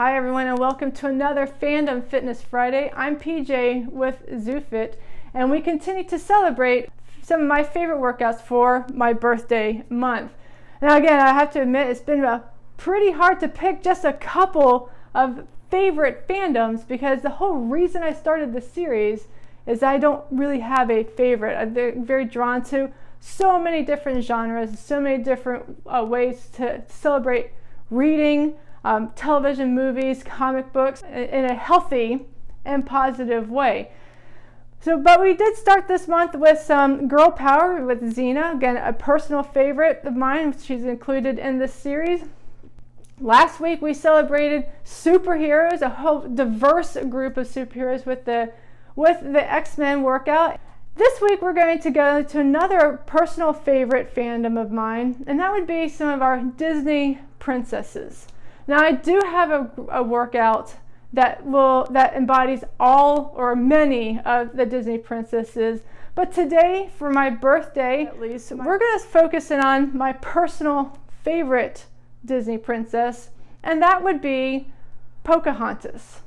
Hi everyone and welcome to another Fandom Fitness Friday. I'm PJ with ZooFit and we continue to celebrate some of my favorite workouts for my birthday month. Now again, I have to admit it's been pretty hard to pick just a couple of favorite fandoms because the whole reason I started this series is I don't really have a favorite. I'm very drawn to so many different genres, so many different ways to celebrate reading, television, movies, comic books in a healthy and positive way. But we did start this month with some girl power with Xena, again a personal favorite of mine. She's included in this series. Last week we celebrated superheroes, a whole diverse group of superheroes with the X-Men workout. This week we're going to go to another personal favorite fandom of mine, and that would be some of our Disney princesses. Now I do have a workout that embodies all or many of the Disney princesses, but today for my birthday at least, we're going to focus in on my personal favorite Disney princess, and that would be Pocahontas.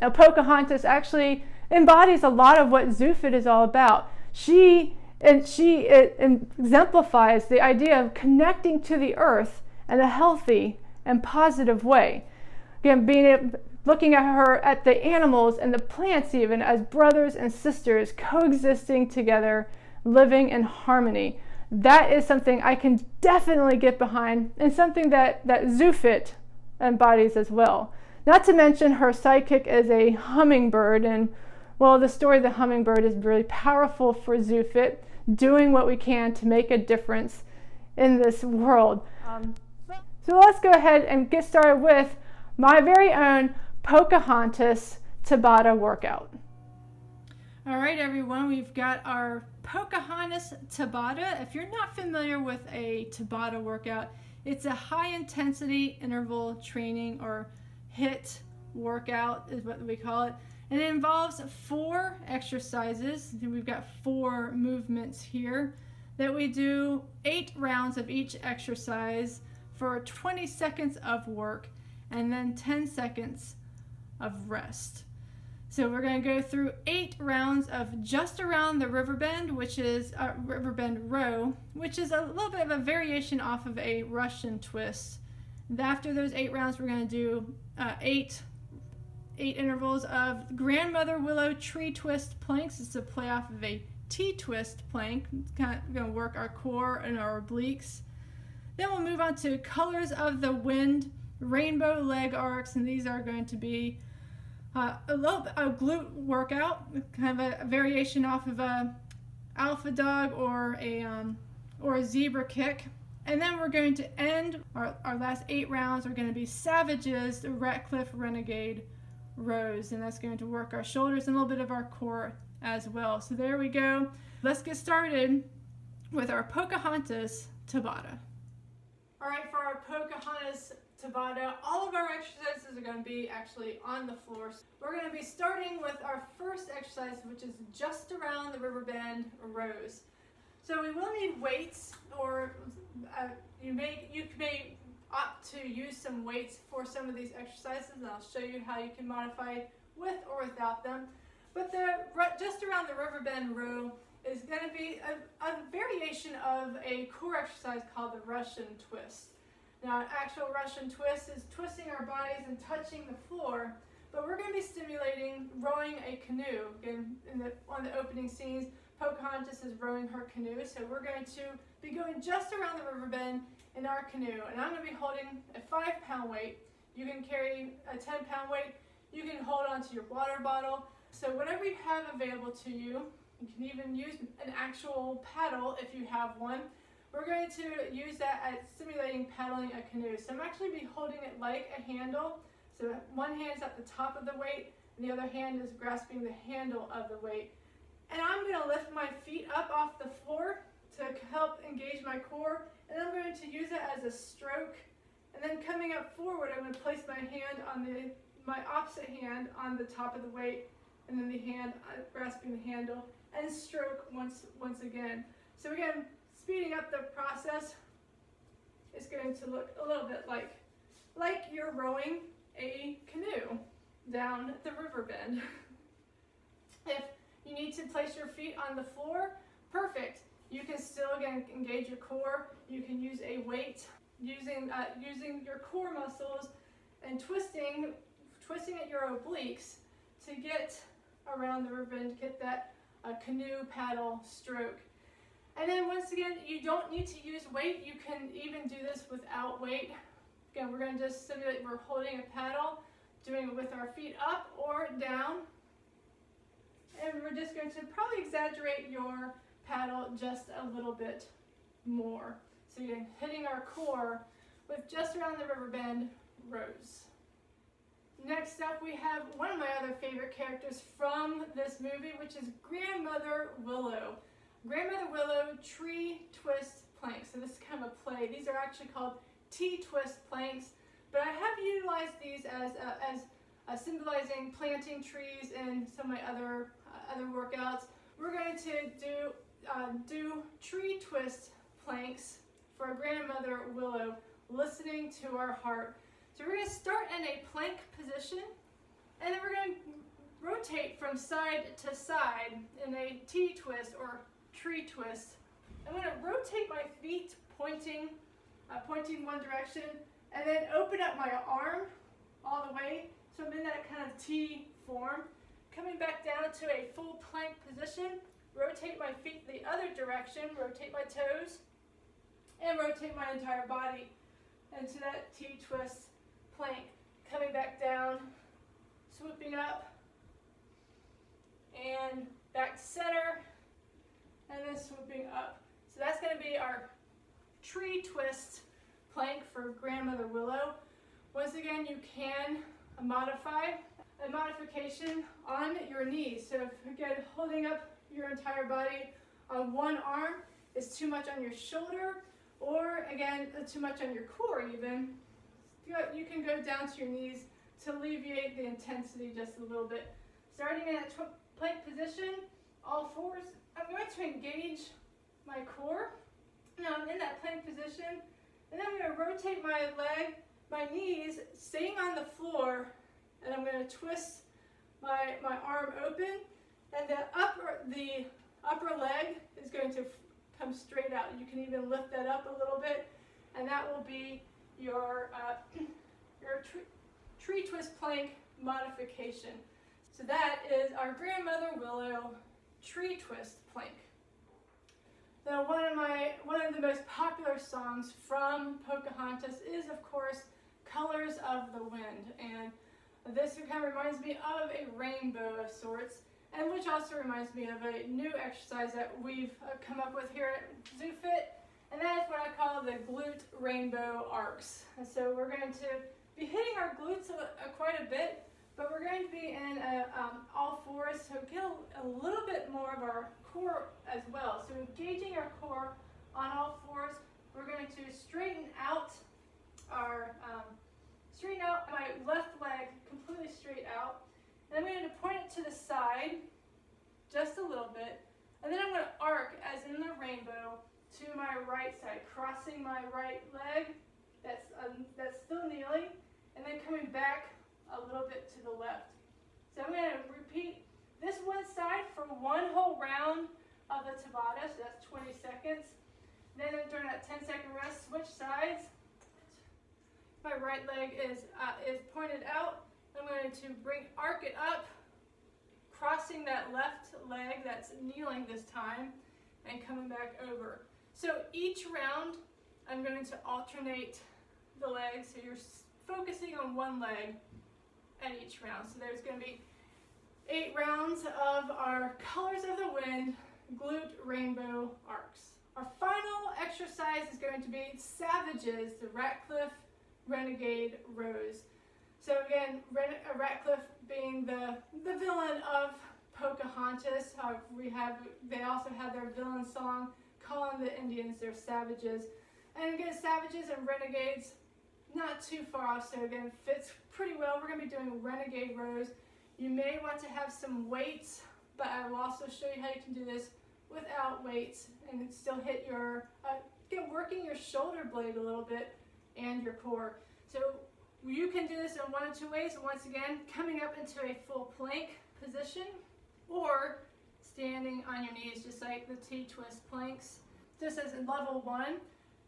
Now Pocahontas actually embodies a lot of what ZooFit is all about. She exemplifies the idea of connecting to the earth in a healthy and positive way. Again, looking at her, at the animals and the plants even as brothers and sisters coexisting together, living in harmony. That is something I can definitely get behind and something that ZooFit embodies as well. Not to mention her sidekick is a hummingbird, and well, the story of the hummingbird is really powerful for ZooFit, doing what we can to make a difference in this world. So let's go ahead and get started with my very own Pocahontas Tabata workout. All right, everyone, we've got our Pocahontas Tabata. If you're not familiar with a Tabata workout, it's a high intensity interval training or HIIT workout is what we call it. And it involves 4 exercises. We've got 4 movements here that we do 8 rounds of each exercise for 20 seconds of work and then 10 seconds of rest. So we're going to go through 8 rounds of just around the river bend, which is a river bend row, which is a little bit of a variation off of a Russian twist. And after those 8 rounds, we're going to do 8 intervals of grandmother Willow tree twist planks. It's a play off of a T-twist plank. It's kind of going to work our core and our obliques. Then we'll move on to colors of the wind, rainbow leg arcs, and these are going to be a glute workout, kind of a variation off of a alpha dog or a zebra kick. And then we're going to end our last 8 rounds are going to be Savages, the Ratcliffe Renegade rows, and that's going to work our shoulders and a little bit of our core as well. So there we go. Let's get started with our Pocahontas Tabata. All right, for our Pocahontas Tabata, all of our exercises are going to be actually on the floor. We're going to be starting with our first exercise, which is just around the river bend rows. So we will need weights, or you may opt to use some weights for some of these exercises, and I'll show you how you can modify with or without them. But just around the river bend row is going to be a variation of a core exercise called the Russian twist. Now, an actual Russian twist is twisting our bodies and touching the floor, but we're going to be stimulating rowing a canoe. Again, one of the opening scenes, Pocahontas is rowing her canoe, so we're going to be going just around the river bend in our canoe, and I'm going to be holding a 5-pound weight. You can carry a 10-pound weight. You can hold onto your water bottle. So whatever you have available to you, you can even use an actual paddle if you have one. We're going to use that at simulating paddling a canoe. So I'm actually be holding it like a handle. So one hand is at the top of the weight, and the other hand is grasping the handle of the weight. And I'm going to lift my feet up off the floor to help engage my core, and I'm going to use it as a stroke. And then coming up forward, I'm going to place my hand on my opposite hand on the top of the weight, and then the hand grasping the handle, and stroke once again. So again, speeding up the process is going to look a little bit like like you're rowing a canoe down the river bend. If you need to place your feet on the floor, perfect. You can still, again, engage your core. You can use a weight, using your core muscles and twisting at your obliques to get around the river bend, to get that canoe paddle stroke. And then once again, you don't need to use weight. You can even do this without weight. Again, we're going to just simulate we're holding a paddle, doing it with our feet up or down. And we're just going to probably exaggerate your paddle just a little bit more. So you're hitting our core with just around the river bend rows. Next up, we have one of my other favorite characters from this movie, which is Grandmother Willow. Grandmother Willow tree twist planks. So this is kind of a play. These are actually called T-twist planks, but I have utilized these as symbolizing planting trees in some of my other workouts. We're going to do tree twist planks for Grandmother Willow, listening to our heart. So we're going to start in a plank position, and then we're going to rotate from side to side in a T-twist or tree twist. I'm going to rotate my feet pointing one direction, and then open up my arm all the way so I'm in that kind of T form. Coming back down to a full plank position, rotate my feet the other direction, rotate my toes, and rotate my entire body into that T-twist plank. Coming back down, swooping up, and back to center, and then swooping up. So that's going to be our tree twist plank for Grandmother Willow. Once again, you can modify a modification on your knees. So if, again, holding up your entire body on one arm is too much on your shoulder, or again, too much on your core even, you can go down to your knees to alleviate the intensity just a little bit. Starting in that plank position, all fours, I'm going to engage my core. Now I'm in that plank position, and then I'm going to rotate my knees, staying on the floor, and I'm going to twist my arm open, and the upper leg is going to come straight out. You can even lift that up a little bit, and that will be your tree twist plank modification. So that is our Grandmother Willow tree twist plank. Now, one of the most popular songs from Pocahontas is, of course, Colors of the Wind, and this kind of reminds me of a rainbow of sorts, and which also reminds me of a new exercise that we've come up with here at ZooFit, and that is what I call the glute rainbow arcs. And so we're going to be hitting our glutes quite a bit, but we're going to be in all fours, so get a little bit more of our core as well. So engaging our core on all fours, we're going to straighten out my left leg completely straight out, and I'm going to point it to the side just a little bit, and then I'm going to arc as in the rainbow to my right side, crossing my right leg that's still kneeling, and then coming back a little bit to the left. So I'm going to repeat this one side for one whole round of the Tabata, so that's 20 seconds. Then during that 10-second rest, switch sides. My right leg is pointed out. I'm going to arc it up, crossing that left leg that's kneeling this time, and coming back over. So each round, I'm going to alternate the legs, so you're focusing on one leg at each round. So there's going to be 8 rounds of our Colors of the Wind glute rainbow arcs. Our final exercise is going to be Savages, the Ratcliffe Renegade Rows. So again, Ratcliffe being the villain of Pocahontas. They also have their villain song calling the Indians their savages. And again, savages and renegades, not too far off, so again, fits pretty well. We're going to be doing renegade rows. You may want to have some weights, but I will also show you how you can do this without weights and still hit working your shoulder blade a little bit and your core. So You can do this in one of two ways. Once again, coming up into a full plank position or standing on your knees, just like the T-twist planks. Just as in level 1,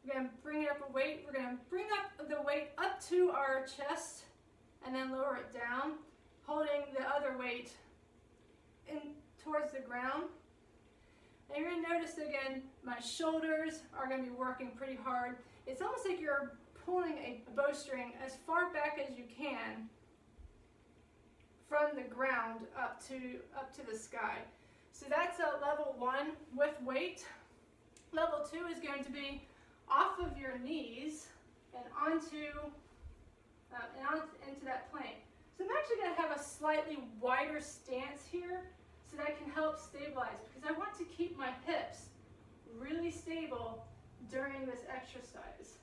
we're going to bring up a weight. We're going to bring up the weight up to our chest and then lower it down, holding the other weight in towards the ground. And you're going to notice again, my shoulders are going to be working pretty hard. It's almost like you're pulling a bowstring as far back as you can from the ground up to the sky. So that's a level 1 with weight. Level 2 is going to be off of your knees and onto into that plank. So I'm actually going to have a slightly wider stance here so that I can help stabilize, because I want to keep my hips really stable during this exercise.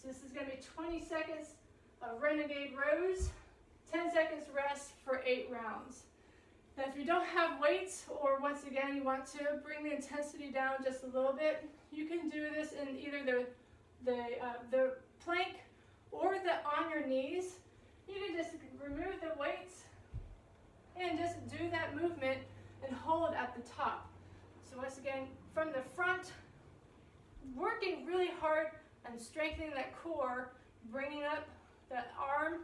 So this is going to be 20 seconds of renegade rows, 10 seconds rest for 8 rounds. Now if you don't have weights, or once again you want to bring the intensity down just a little bit, you can do this in either the plank or on your knees. You can just remove the weights and just do that movement and hold at the top. So once again, from the front, working really hard and strengthening that core, bringing up that arm,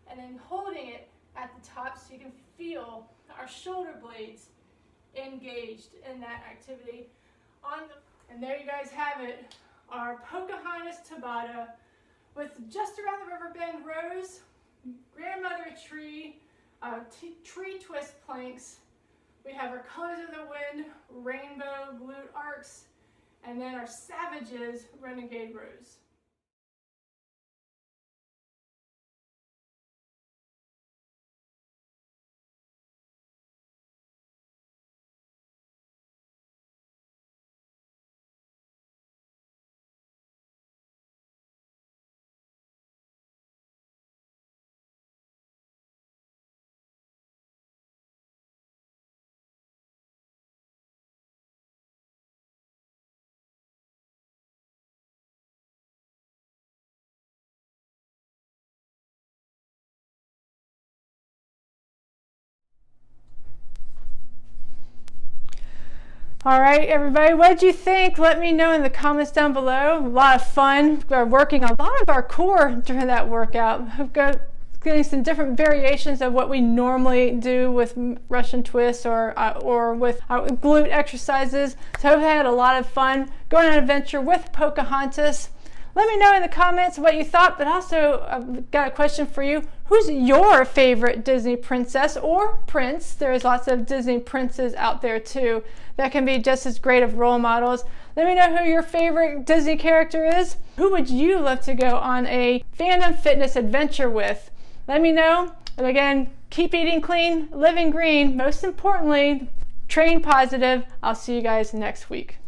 and then holding it at the top so you can feel our shoulder blades engaged in that activity. And there you guys have it, our Pocahontas Tabata with just around the river bend rows, grandmother tree, tree twist planks. We have our colors of the wind, rainbow, glute arcs, and then our savages, renegade rows. All right, everybody, what did you think? Let me know in the comments down below. A lot of fun. We're working a lot of our core during that workout. We've got getting some different variations of what we normally do with Russian twists or with our glute exercises. So I hope you had a lot of fun going on an adventure with Pocahontas. Let me know in the comments what you thought, but also I've got a question for you. Who's your favorite Disney princess or prince? There's lots of Disney princes out there too that can be just as great of role models. Let me know who your favorite Disney character is. Who would you love to go on a Fandom fitness adventure with? Let me know. And again, keep eating clean, living green. Most importantly, train positive. I'll see you guys next week.